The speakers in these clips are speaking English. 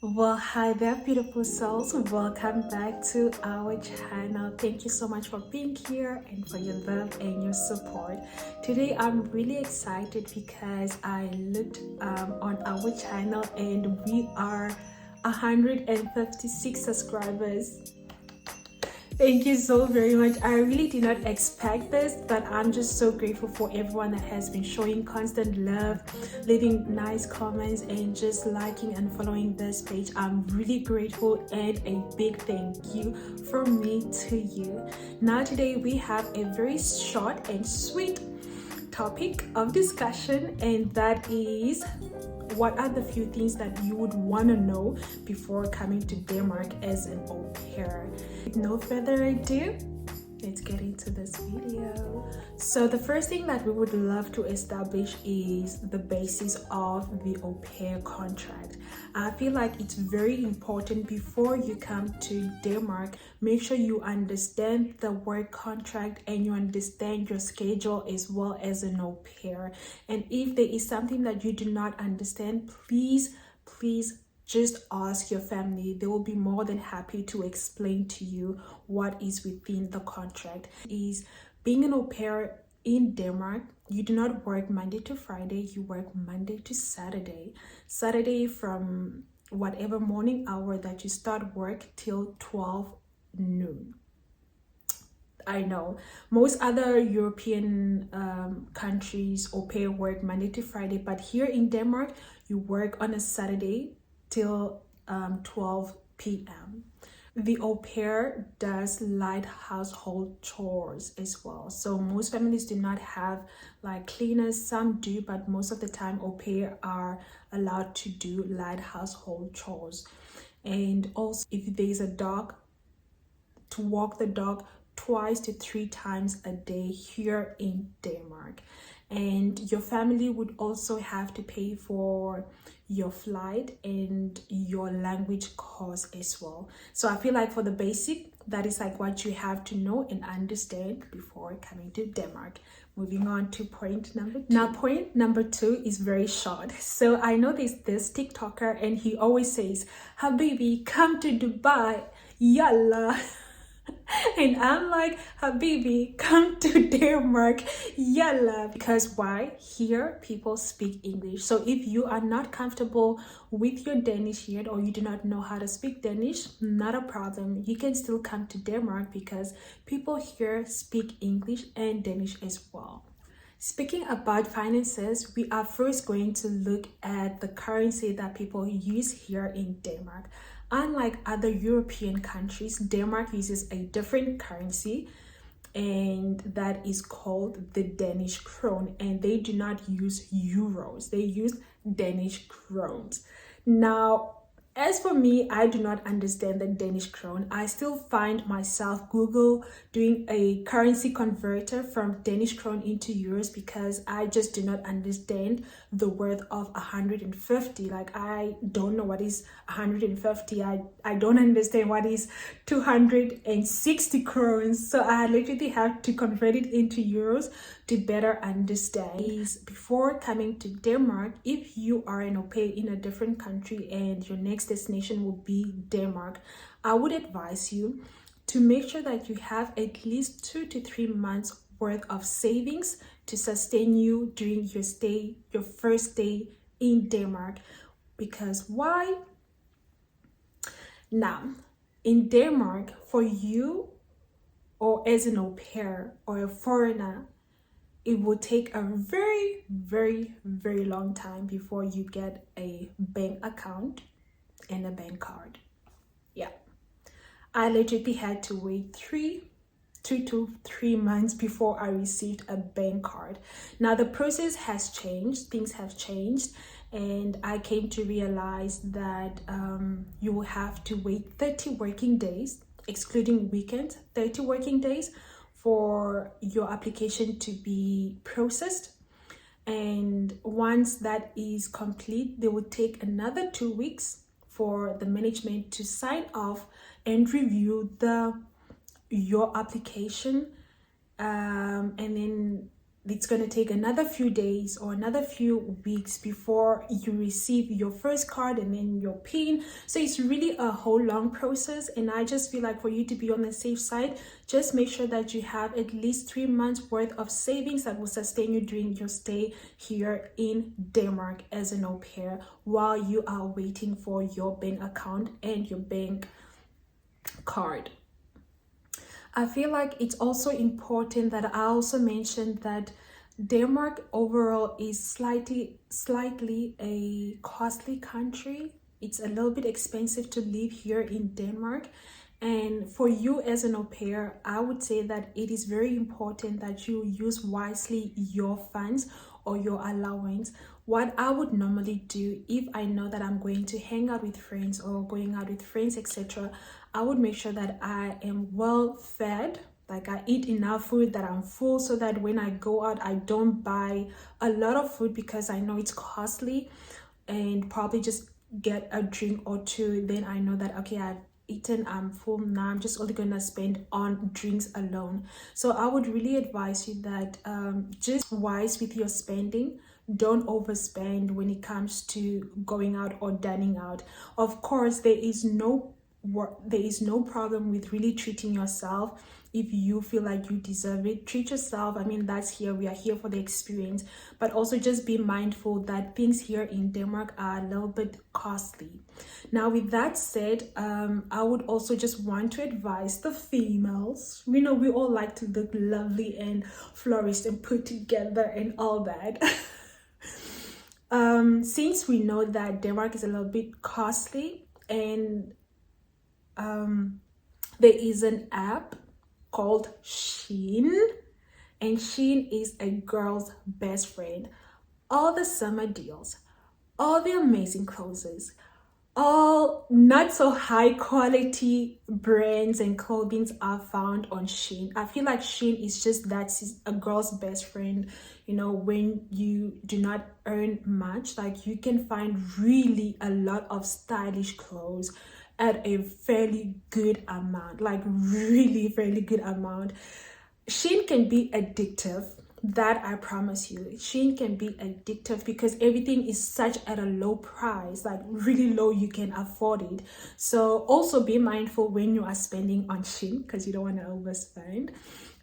Well, hi there, beautiful souls. Welcome back to our channel. Thank you so much for being here and for your love and your support. Today, I'm really excited because I looked on our channel and we are 156 subscribers. Thank you so very much. I really did not expect this, but I'm just so grateful for everyone that has been showing constant love, leaving nice comments, and just liking and following this page. I'm really grateful, and a big thank you from me to you. Now, today we have a very short and sweet topic of discussion, and that is what are the few things that you would want to know before coming to Denmark as an au pair. With no further ado, let's get into this video. So the first thing that we would love to establish is the basis of the au pair contract. I feel like it's very important before you come to Denmark, make sure you understand the work contract and you understand your schedule as well as an au pair. And if there is something that you do not understand, please just ask your family. They will be more than happy to explain to you what is within the contract. Is being an au pair in Denmark, you do not work Monday to Friday, you work Monday to Saturday. Saturday from whatever morning hour that you start work till 12 noon. I know most other European countries au pair work Monday to Friday, but here in Denmark, you work on a Saturday till 12 p.m. The au pair does light household chores as well. So most families do not have like cleaners, some do, but most of the time au pair are allowed to do light household chores. And also if there's a dog, to walk the dog twice to 3 times a day here in Denmark. And your family would also have to pay for your flight and your language course as well. So I feel like for the basic, that is like what you have to know and understand before coming to Denmark. Moving on to point number 2. Now, point number 2 is very short. So I know there's this TikToker and he always says, Habibi, come to Dubai, yalla. And I'm like, Habibi, come to Denmark, yalla. Because why? Here, people speak English. So if you are not comfortable with your Danish yet, or you do not know how to speak Danish, not a problem. You can still come to Denmark because people here speak English and Danish as well. Speaking about finances, we are first going to look at the currency that people use here in Denmark. Unlike other European countries, Denmark uses a different currency, and that is called the Danish krone, and they do not use euros, they use Danish krones. Now, as for me, I do not understand the Danish krone. I still find myself Google doing a currency converter from Danish krone into euros because I just do not understand the worth of 150. Like, I don't know what is 150. I don't understand what is 260 krones. So I literally have to convert it into euros to better understand. Before coming to Denmark, if you are an au pair in a different country and your next destination will be Denmark, I would advise you to make sure that you have at least 2 to 3 months worth of savings to sustain you during your stay, your first stay in Denmark. Because why? Now, in Denmark, for you or as an au pair or a foreigner, it will take a very long time before you get a bank account and a bank card. Yeah, I literally had to wait 2 to 3 months before I received a bank card. Now the process has changed, things have changed, and I came to realize that you will have to wait 30 working days, excluding weekends, 30 working days for your application to be processed. And once that is complete, they will take another 2 weeks for the management to sign off and review your application, and then it's going to take another few days or another few weeks before you receive your first card and then your PIN. So it's really a whole long process, and I just feel like for you to be on the safe side, just make sure that you have at least 3 months worth of savings that will sustain you during your stay here in Denmark as an au pair, while you are waiting for your bank account and your bank card. I feel like it's also important that I also mentioned that Denmark overall is slightly a costly country. It's a little bit expensive to live here in Denmark. And for you as an au pair, I would say that it is very important that you use wisely your funds or your allowance. What I would normally do if I know that I'm going to hang out with friends or going out with friends, etc., I would make sure that I am well fed, like I eat enough food, that I'm full, so that when I go out, I don't buy a lot of food because I know it's costly, and probably just get a drink or two. Then I know that, okay, I've eaten, I'm full, now I'm just only gonna spend on drinks alone. So I would really advise you that just wise with your spending. Don't overspend when it comes to going out or dining out. Of course, there is no problem with really treating yourself. If you feel like you deserve it, treat yourself. I mean, we are here for the experience, but also just be mindful that things here in Denmark are a little bit costly. Now, with that said, I would also just want to advise the females. We know we all like to look lovely and flourished and put together and all that. Since we know that Denmark is a little bit costly, and there is an app called Shein, and Shein is a girl's best friend. All the summer deals, all the amazing clothes, all not so high quality brands and clothing are found on Shein. I feel like Shein is just a girl's best friend. You know, when you do not earn much, like you can find really a lot of stylish clothes at a fairly good amount, like really fairly good amount. Shein can be addictive, that I promise you. Shein can be addictive because everything is such at a low price, like really low, you can afford it. So also be mindful when you are spending on Shein, because you don't want to overspend.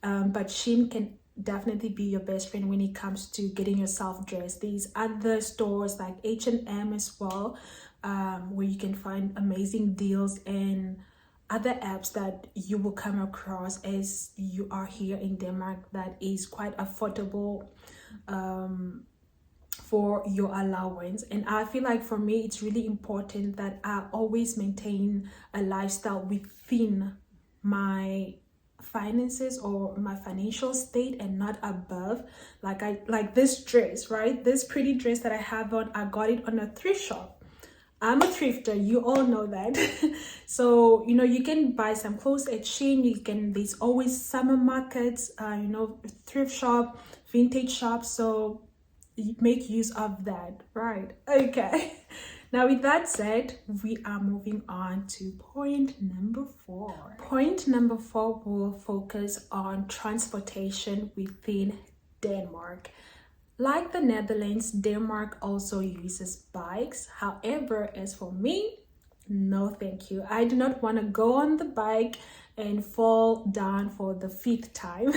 But Shein can definitely be your best friend when it comes to getting yourself dressed. These other stores like H&M as well, where you can find amazing deals, and other apps that you will come across as you are here in Denmark that is quite affordable for your allowance. And I feel like for me, it's really important that I always maintain a lifestyle within my finances or my financial state and not above. Like this dress, right? This pretty dress that I have on, I got it on a thrift shop. I'm a thrifter, you all know that. So, you know, you can buy some clothes at Shein. There's always summer markets, thrift shop, vintage shops. So make use of that, right? Okay. Now, with that said, we are moving on to point number 4. Point number 4 will focus on transportation within Denmark. Like the Netherlands, Denmark also uses bikes. However, as for me, no thank you. I do not want to go on the bike and fall down for the 5th time.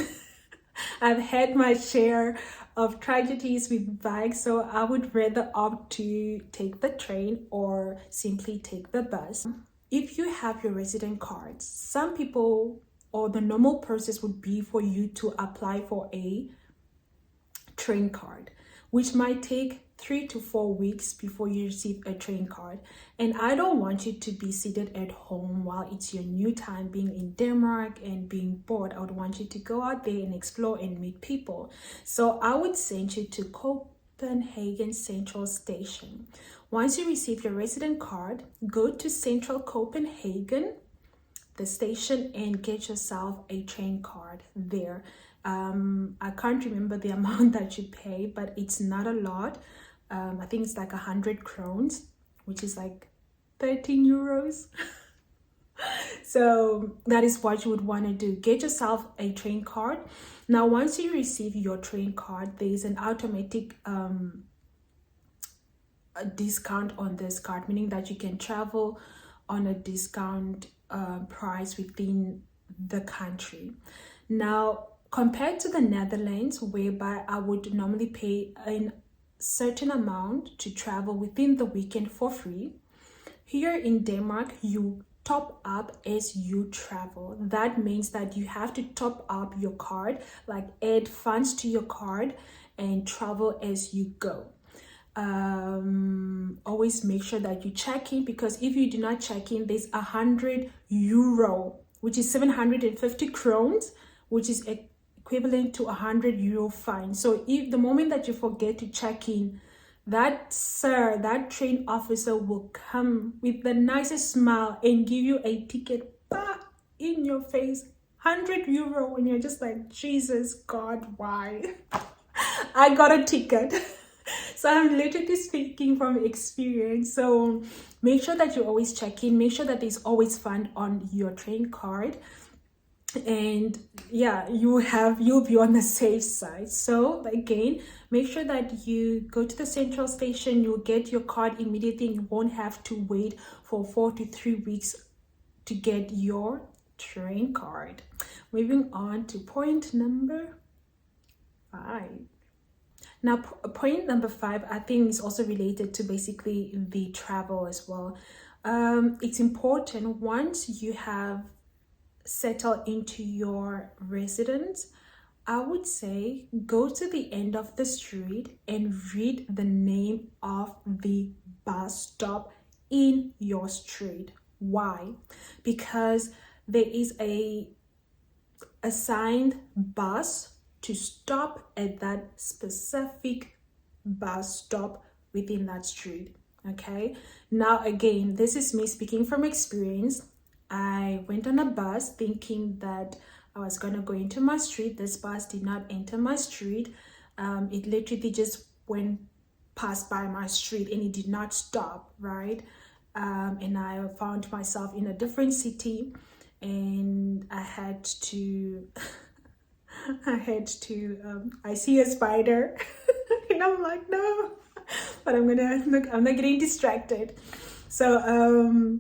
I've had my share of tragedies with bikes, so I would rather opt to take the train or simply take the bus. If you have your resident cards, some people, or the normal process would be for you to apply for a train card, which might take 3 to 4 weeks before you receive a train card. And I don't want you to be seated at home while it's your new time being in Denmark and being bored. I would want you to go out there and explore and meet people. So I would send you to Copenhagen Central Station. Once you receive your resident card, go to Central Copenhagen, the station, and get yourself a train card there. I can't remember the amount that you pay, but it's not a lot. I think it's like 100 krones, which is like 13 euros. So that is what you would want to do. Get yourself a train card. Now, once you receive your train card, there is an automatic a discount on this card, meaning that you can travel on a discount price within the country. Now, compared to the Netherlands, whereby I would normally pay a certain amount to travel within the weekend for free, here in Denmark, you top up as you travel. That means that you have to top up your card, like add funds to your card and travel as you go. Always make sure that you check in, because if you do not check in, there's €100, which is 750 krones, which is equivalent to €100 fine. So if the moment that you forget to check in, that train officer will come with the nicest smile and give you a ticket in your face, €100, and you're just like, Jesus God, why? I got a ticket. So I'm literally speaking from experience. So make sure that you always check in, make sure that there's always fund on your train card, and yeah, you'll be on the safe side. So again, make sure that you go to the central station, you'll get your card immediately, and you won't have to wait for 4 to 3 weeks to get your train card. Moving on to point number 5. Now, point number 5, I think, is also related to basically the travel as well. It's important, once you have settled into your residence, I would say go to the end of the street and read the name of the bus stop in your street. Why? Because there is a assigned bus to stop at that specific bus stop within that street. Okay, now again, this is me speaking from experience. I went on a bus thinking that I was gonna go into my street. This bus did not enter my street. It literally just went past by my street and it did not stop, right? And I found myself in a different city, and I had to I see a spider and I'm like, no, but I'm not getting distracted. So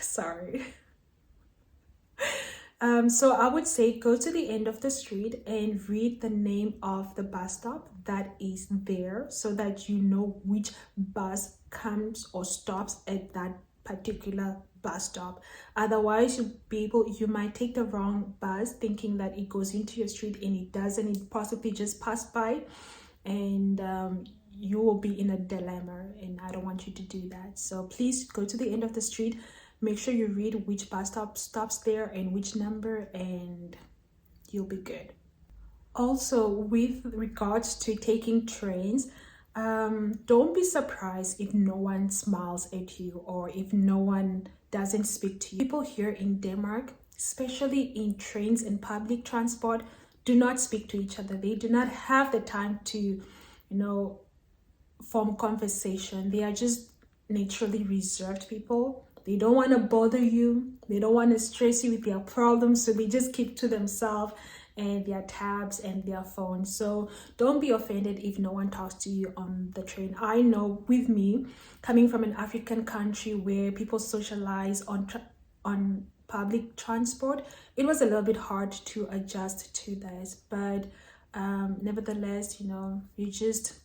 sorry. So I would say go to the end of the street and read the name of the bus stop that is there, so that you know which bus comes or stops at that particular bus stop. Otherwise, you might take the wrong bus thinking that it goes into your street, and it doesn't. It possibly just passed by, and you will be in a dilemma, and I don't want you to do that. So please go to the end of the street, make sure you read which bus stop stops there and which number, and you'll be good. Also, with regards to taking trains, don't be surprised if no one smiles at you or if no one doesn't speak to you. People here in Denmark, especially in trains and public transport, do not speak to each other. They do not have the time to, form conversation. They are just naturally reserved people. They don't want to bother you. They don't want to stress you with their problems. So they just keep to themselves and their tabs and their phones. So don't be offended if no one talks to you on the train. I know, with me, coming from an African country where people socialize on public transport, it was a little bit hard to adjust to this. But nevertheless, you just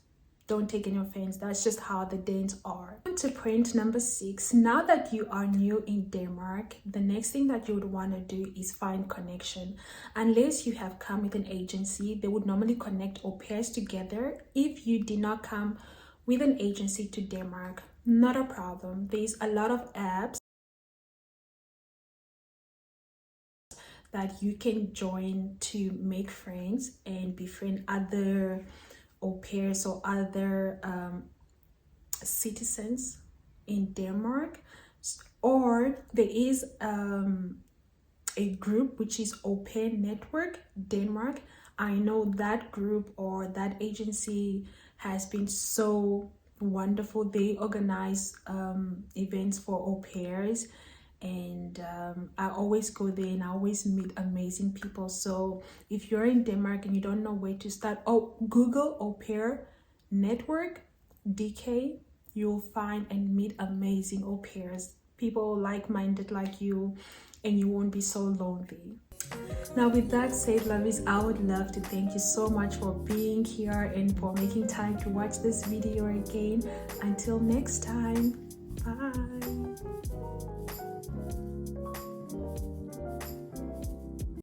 don't take any offense. That's just how the Danes are. To point number 6, now that you are new in Denmark, the next thing that you would want to do is find connection. Unless you have come with an agency, they would normally connect au pairs together. If you did not come with an agency to Denmark, not a problem. There's a lot of apps that you can join to make friends and befriend other au pairs or other citizens in Denmark. Or there is a group which is Au Pair Network Denmark. I know that group or that agency has been so wonderful. They organize events for au pairs, and I always go there and I always meet amazing people. So if you're in Denmark and you don't know where to start, Google Au Pair Network DK. You'll find and meet amazing au pairs, people like-minded like you, and you won't be so lonely. Now with that said, lovies, I would love to thank you so much for being here and for making time to watch this video again. Until next time, bye.